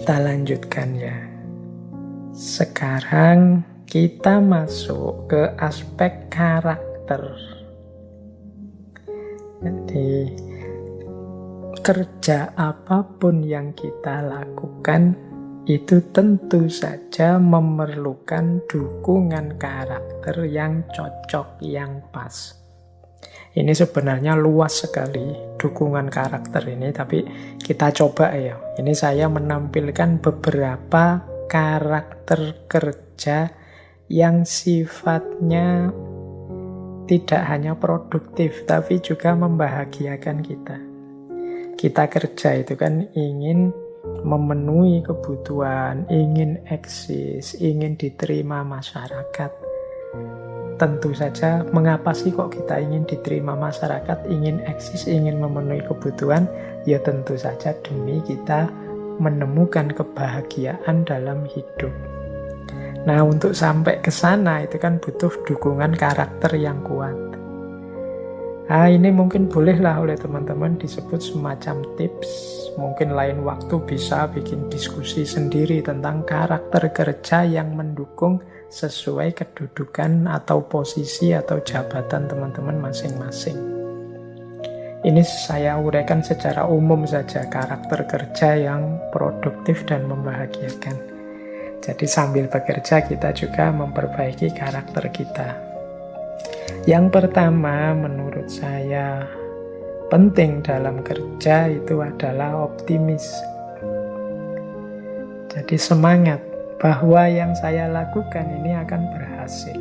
Kita lanjutkan ya. Sekarang kita masuk ke aspek karakter. Jadi kerja apapun yang kita lakukan itu tentu saja memerlukan dukungan karakter yang cocok, yang pas. Ini sebenarnya luas sekali dukungan karakter ini, tapi kita coba ya. Ini saya menampilkan beberapa karakter kerja yang sifatnya tidak hanya produktif, tapi juga membahagiakan kita. Kita kerja itu kan ingin memenuhi kebutuhan, ingin eksis, ingin diterima masyarakat. Tentu saja, mengapa sih kok kita ingin diterima masyarakat, ingin eksis, ingin memenuhi kebutuhan? Ya tentu saja demi kita menemukan kebahagiaan dalam hidup. Nah, untuk sampai ke sana itu kan butuh dukungan karakter yang kuat. Nah, ini mungkin bolehlah oleh teman-teman disebut semacam tips. Mungkin lain waktu bisa bikin diskusi sendiri tentang karakter kerja yang mendukung sesuai kedudukan atau posisi atau jabatan teman-teman masing-masing. Ini saya uraikan secara umum saja karakter kerja yang produktif dan membahagiakan. Jadi sambil bekerja kita juga memperbaiki karakter kita. Yang pertama menurut saya penting dalam kerja itu adalah optimis. Jadi semangat bahwa yang saya lakukan ini akan berhasil,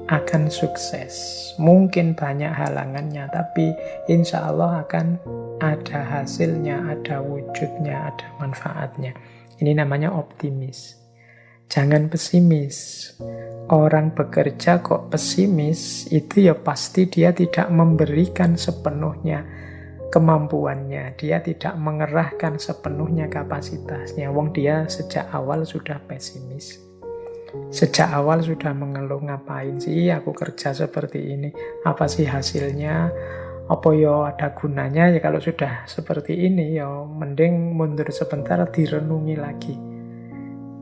akan sukses. Mungkin banyak halangannya, tapi insya Allah akan ada hasilnya, ada wujudnya, ada manfaatnya. Ini namanya optimis. Jangan pesimis. Orang bekerja kok pesimis, itu ya pasti dia tidak memberikan sepenuhnya kemampuannya, dia tidak mengerahkan sepenuhnya kapasitasnya. Wong dia sejak awal sudah pesimis. Sejak awal sudah mengeluh, ngapain sih aku kerja seperti ini? Apa sih hasilnya? Apa ya ada gunanya? Ya kalau sudah seperti ini ya mending mundur sebentar, direnungi lagi.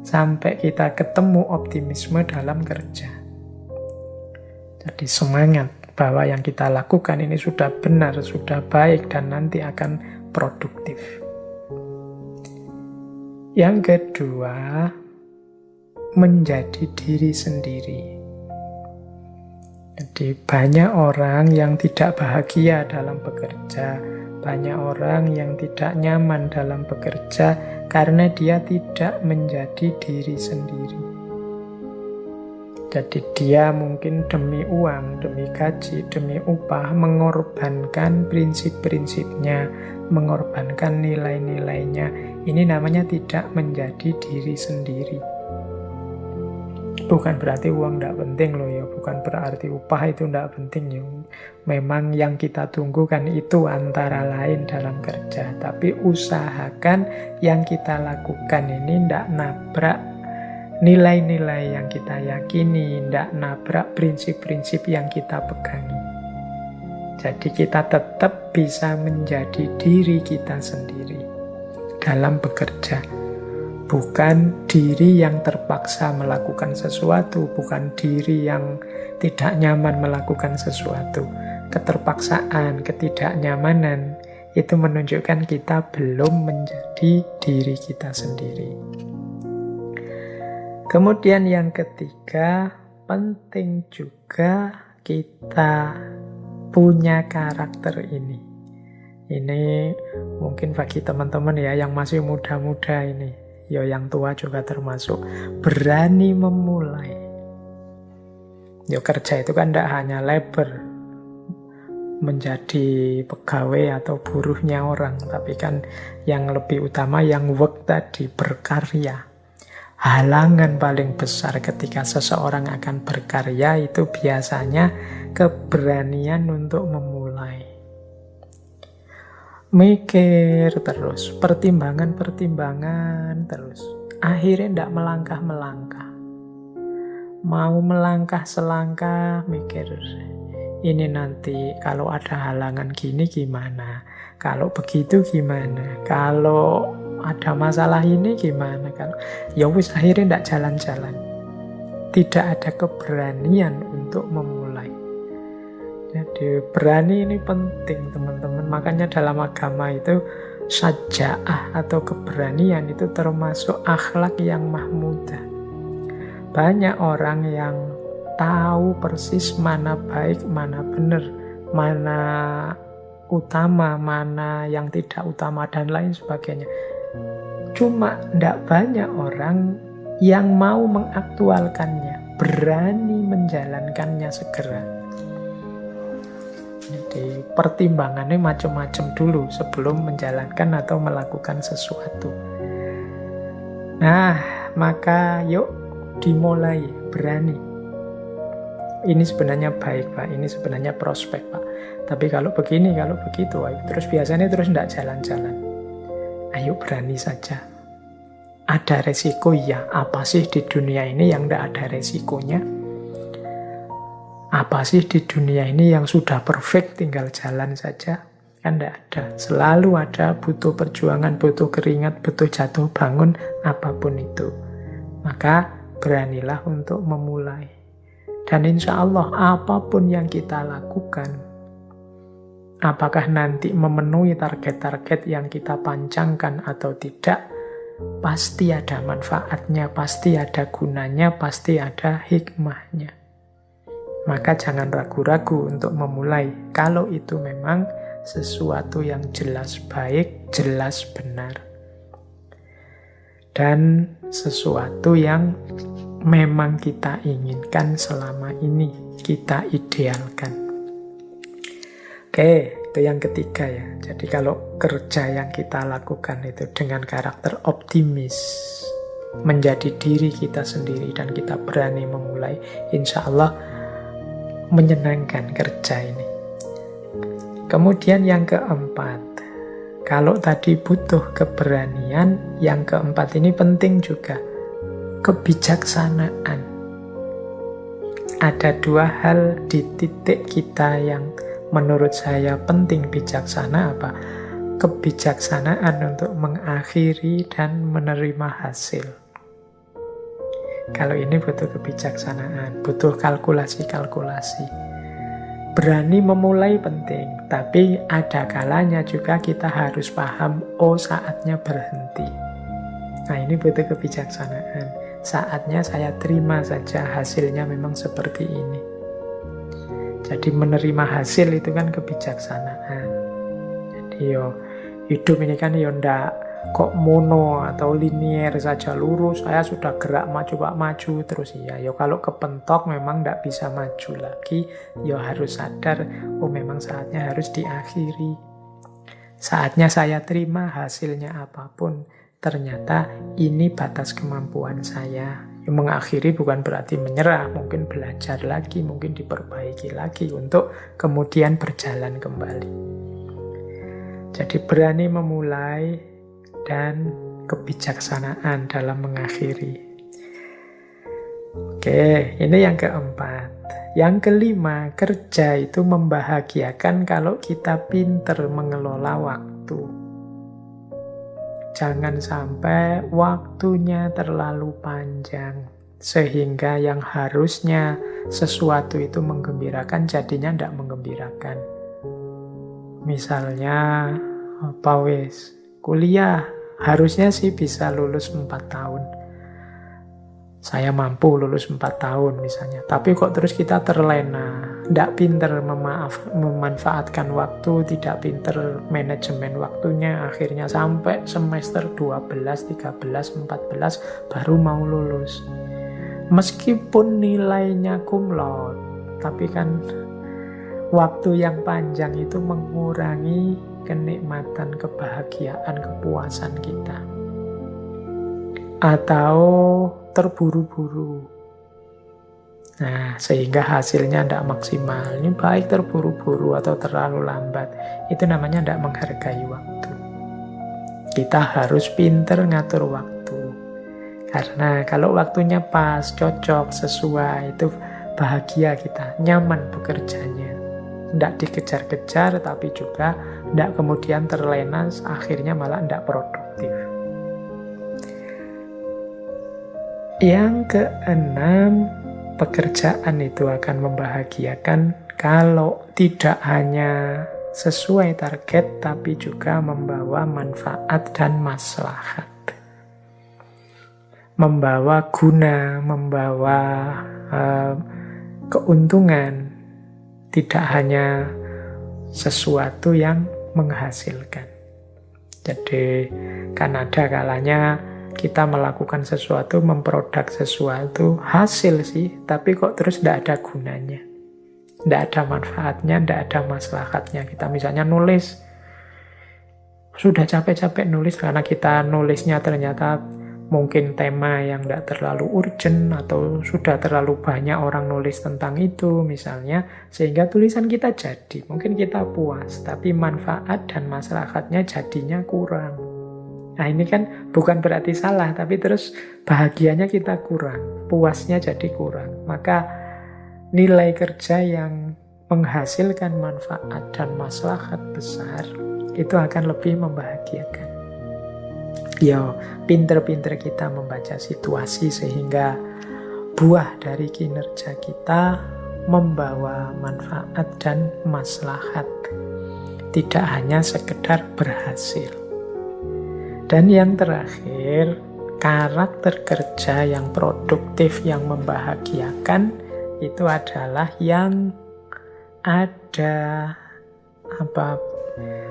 Sampai kita ketemu optimisme dalam kerja. Jadi semangat bahwa yang kita lakukan ini sudah benar, sudah baik, dan nanti akan produktif. Yang kedua, menjadi diri sendiri. Jadi banyak orang yang tidak bahagia dalam bekerja, banyak orang yang tidak nyaman dalam bekerja karena dia tidak menjadi diri sendiri. Jadi dia mungkin demi uang, demi gaji, demi upah mengorbankan prinsip-prinsipnya, mengorbankan nilai-nilainya. Ini namanya tidak menjadi diri sendiri. Bukan berarti uang tidak penting loh ya, bukan berarti upah itu tidak penting ya. Memang yang kita tunggu kan itu antara lain dalam kerja. Tapi usahakan yang kita lakukan ini tidak nabrak nilai-nilai yang kita yakini, tidak nabrak prinsip-prinsip yang kita pegangi. Jadi kita tetap bisa menjadi diri kita sendiri dalam bekerja. Bukan diri yang terpaksa melakukan sesuatu, bukan diri yang tidak nyaman melakukan sesuatu. Keterpaksaan, ketidaknyamanan, itu menunjukkan kita belum menjadi diri kita sendiri. Kemudian yang ketiga, penting juga kita punya karakter ini. Ini mungkin bagi teman-teman ya yang masih muda-muda ini, ya yang tua juga termasuk, berani memulai. Ya kerja itu kan tidak hanya labor, menjadi pegawai atau buruhnya orang, tapi kan yang lebih utama yang work tadi, berkarya. Halangan paling besar ketika seseorang akan berkarya itu biasanya keberanian untuk memulai. Mikir terus, pertimbangan-pertimbangan terus. Akhirnya tidak melangkah-melangkah. Mau melangkah selangkah, mikir. Ini nanti kalau ada halangan gini gimana? Kalau begitu gimana? Kalau ada masalah ini gimana? Kalau ya wis akhirnya tidak jalan-jalan. Tidak ada keberanian untuk memulai. Jadi berani ini penting teman-teman. Makanya dalam agama itu syaja'ah atau keberanian itu termasuk akhlak yang mahmudah. Banyak orang yang tahu persis mana baik, mana benar, mana utama, mana yang tidak utama, dan lain sebagainya. Cuma tidak banyak orang yang mau mengaktualkannya, berani menjalankannya segera. Jadi pertimbangannya macam-macam dulu sebelum menjalankan atau melakukan sesuatu. Nah, maka yuk dimulai, berani. Ini sebenarnya baik Pak, ini sebenarnya prospek Pak. Tapi kalau begini, kalau begitu, terus biasanya terus tidak jalan-jalan. Ayo berani saja. Ada resiko ya, apa sih di dunia ini yang tidak ada resikonya? Apa sih di dunia ini yang sudah perfect tinggal jalan saja? Kan tidak ada. Selalu ada, butuh perjuangan, butuh keringat, butuh jatuh bangun, apapun itu. Maka beranilah untuk memulai. Dan insya Allah apapun yang kita lakukan, apakah nanti memenuhi target-target yang kita pancangkan atau tidak, pasti ada manfaatnya, pasti ada gunanya, pasti ada hikmahnya. Maka jangan ragu-ragu untuk memulai kalau itu memang sesuatu yang jelas baik, jelas benar. Dan sesuatu yang memang kita inginkan selama ini, kita idealkan. Oke, itu yang ketiga ya. Jadi kalau kerja yang kita lakukan itu dengan karakter optimis, menjadi diri kita sendiri dan kita berani memulai, insya Allah menyenangkan kerja ini. Kemudian yang keempat, kalau tadi butuh keberanian, yang keempat ini penting juga, kebijaksanaan. Ada dua hal di titik kita yang menurut saya penting bijaksana, apa? Kebijaksanaan untuk mengakhiri dan menerima hasil. Kalau ini butuh kebijaksanaan, butuh kalkulasi-kalkulasi. Berani memulai penting, tapi ada kalanya juga kita harus paham, oh saatnya berhenti. Nah ini butuh kebijaksanaan. Saatnya saya terima saja hasilnya memang seperti ini. Jadi menerima hasil itu kan kebijaksanaan. Jadi hidup ini kan ndak kok mono atau linier saja, lurus, saya sudah gerak maju Pak, maju terus. Iya, kalau kepentok memang ndak bisa maju lagi, harus sadar, oh memang saatnya harus diakhiri. Saatnya saya terima hasilnya apapun, ternyata ini batas kemampuan saya. Mengakhiri bukan berarti menyerah, mungkin belajar lagi, mungkin diperbaiki lagi untuk kemudian berjalan kembali. Jadi berani memulai dan kebijaksanaan dalam mengakhiri. Oke, ini yang keempat. Yang kelima, kerja itu membahagiakan kalau kita pinter mengelola waktu. Jangan sampai waktunya terlalu panjang, sehingga yang harusnya sesuatu itu menggembirakan jadinya tidak menggembirakan. Misalnya, kuliah harusnya sih bisa lulus 4 tahun. Saya mampu lulus 4 tahun misalnya. Tapi kok terus kita terlena, tidak pinter memanfaatkan waktu, tidak pinter manajemen waktunya, akhirnya sampai semester 12, 13, 14 baru mau lulus. Meskipun nilainya cum laude, tapi kan waktu yang panjang itu mengurangi kenikmatan, kebahagiaan, kepuasan kita. Atau terburu-buru. Nah, sehingga hasilnya tidak maksimal. Ini baik terburu-buru atau terlalu lambat. Itu namanya tidak menghargai waktu. Kita harus pinter ngatur waktu. Karena kalau waktunya pas, cocok, sesuai, itu bahagia kita, nyaman bekerjanya. Tidak dikejar-kejar, tapi juga tidak kemudian terlena, akhirnya malah tidak produktif. Yang keenam, pekerjaan itu akan membahagiakan kalau tidak hanya sesuai target, tapi juga membawa manfaat dan maslahat. Membawa guna, membawa keuntungan, tidak hanya sesuatu yang menghasilkan. Jadi kan ada kalanya kita melakukan sesuatu, memproduk sesuatu, hasil sih, tapi kok terus tidak ada gunanya. Tidak ada manfaatnya, tidak ada maslahatnya. Kita misalnya nulis, sudah capek-capek nulis karena kita nulisnya ternyata mungkin tema yang tidak terlalu urgent atau sudah terlalu banyak orang nulis tentang itu misalnya, sehingga tulisan kita jadi. Mungkin kita puas, tapi manfaat dan maslahatnya jadinya kurang. Nah ini kan bukan berarti salah, tapi terus bahagianya kita kurang, puasnya jadi kurang. Maka nilai kerja yang menghasilkan manfaat dan maslahat besar itu akan lebih membahagiakan. Ya, pinter-pinter kita membaca situasi sehingga buah dari kinerja kita membawa manfaat dan maslahat, tidak hanya sekedar berhasil. Dan yang terakhir, karakter kerja yang produktif, yang membahagiakan itu adalah yang ada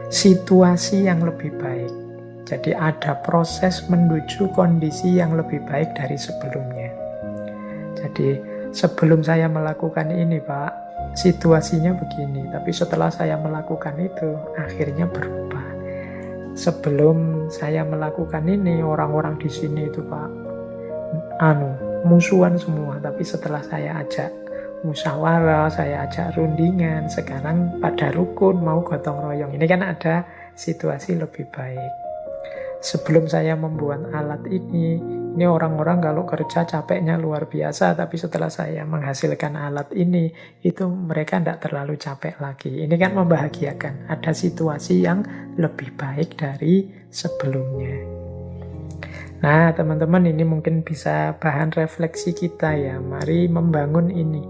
situasi yang lebih baik. Jadi ada proses menuju kondisi yang lebih baik dari sebelumnya. Jadi sebelum saya melakukan ini, Pak, situasinya begini. Tapi setelah saya melakukan itu, akhirnya berubah. Sebelum saya melakukan ini, orang-orang di sini itu, Pak, musuhan semua. Tapi setelah saya ajak musyawarah, saya ajak rundingan, sekarang pada rukun, mau gotong royong. Ini kan ada situasi lebih baik. Sebelum saya membuat alat ini orang-orang kalau kerja capeknya luar biasa, tapi setelah saya menghasilkan alat ini, itu mereka tidak terlalu capek lagi. Ini kan membahagiakan, ada situasi yang lebih baik dari sebelumnya. Nah teman-teman, ini mungkin bisa bahan refleksi kita ya. Mari membangun ini.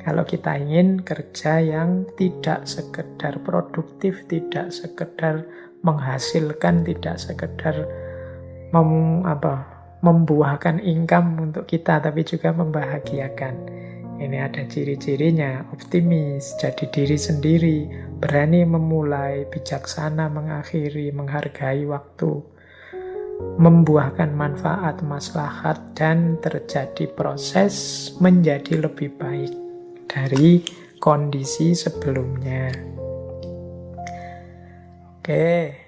Kalau kita ingin kerja yang tidak sekedar produktif, tidak sekedar menghasilkan, tidak sekedar membuahkan income untuk kita, tapi juga membahagiakan. Ini ada ciri-cirinya: optimis, jadi diri sendiri, berani memulai, bijaksana mengakhiri, menghargai waktu, membuahkan manfaat, maslahat, dan terjadi proses menjadi lebih baik dari kondisi sebelumnya. Oke.